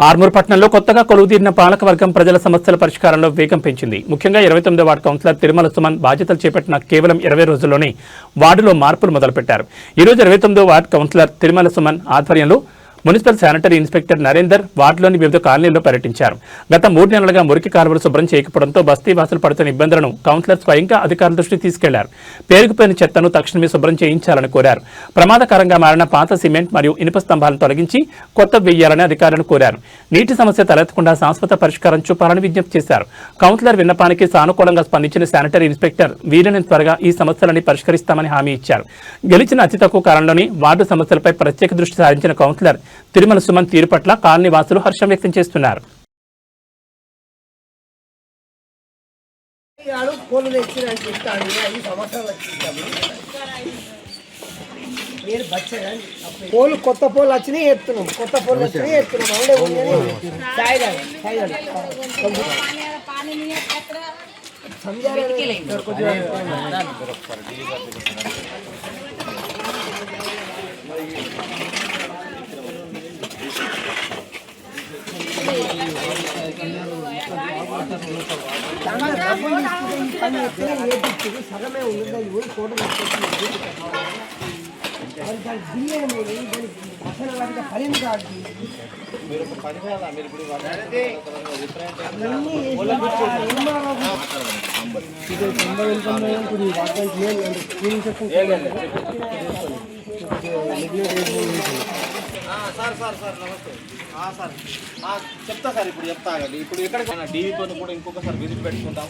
ఆర్మూర్ పట్టణంలో కొత్తగా కొలువుదీరిన పాలకవర్గం ప్రజల సమస్యల పరిష్కారంలో వేగం పెంచింది. ముఖ్యంగా 29వ వార్డు కౌన్సిలర్ తిరుమల సుమన్ బాధ్యతలు చేపట్టిన కేవలం 20 రోజుల్లోనే వార్డులో మార్పులు మొదలుపెట్టారు. ఈ రోజు 29వ వార్డు కౌన్సిలర్ తిరుమల సుమన్ ఆధ్వర్యంలో మున్సిపల్ శానిటరీ ఇన్స్పెక్టర్ నరేందర్ వార్డులోని వివిధ కాలనీల్లో పర్యటించారు. గత 3 నెలలుగా మురికి కాలువలు శుభ్రం చేయకపోవడంతో బస్తీ వాసులు పడుతున్న ఇబ్బందులను కౌన్సిలర్ స్వయంగా అధికారుల దృష్టికి తీసుకెళ్లారు. పేరుకుపోయిన చెత్తను తక్షణమే శుభ్రం చేయించాలని కోరారు. ప్రమాదకరంగా మారిన పాత సిమెంట్ మరియు ఇనుప స్తంభాలను తొలగించి కొత్త వేయాలని అధికారులను కోరారు. నీటి సమస్య తలెత్తకుండా శాశ్వత పరిష్కారం చూపాలని విజ్ఞప్తి చేశారు. కౌన్సిలర్ విన్నపానికి సానుకూలంగా స్పందించిన శానిటరీ ఇన్స్పెక్టర్ వీలైనంత త్వరగా ఈ సమస్యలని పరిష్కరిస్తామని హామీ ఇచ్చారు. గెలిచిన అతి తక్కువ కాలంలోని వార్డు సమస్యలపై ప్రత్యేక దృష్టి సారించిన కౌన్సిలర్ తిరుమల సుమన్ తీరు పట్ల కాలనీ వాసులు హర్షం వ్యక్తం చేస్తున్నారు. పోలు కొత్త పోలు వచ్చినాయి ఎత్తున్నాం, కొత్త పోలు వచ్చినాయి ఎత్తున్నాం. సగమే ఉంది ఫోటో చెప్తా సార్, ఇప్పుడు చెప్తా. ఇప్పుడు ఎక్కడ డీవీతో కూడా ఇంకొకసారి విజిట్ పెట్టుకుంటాము.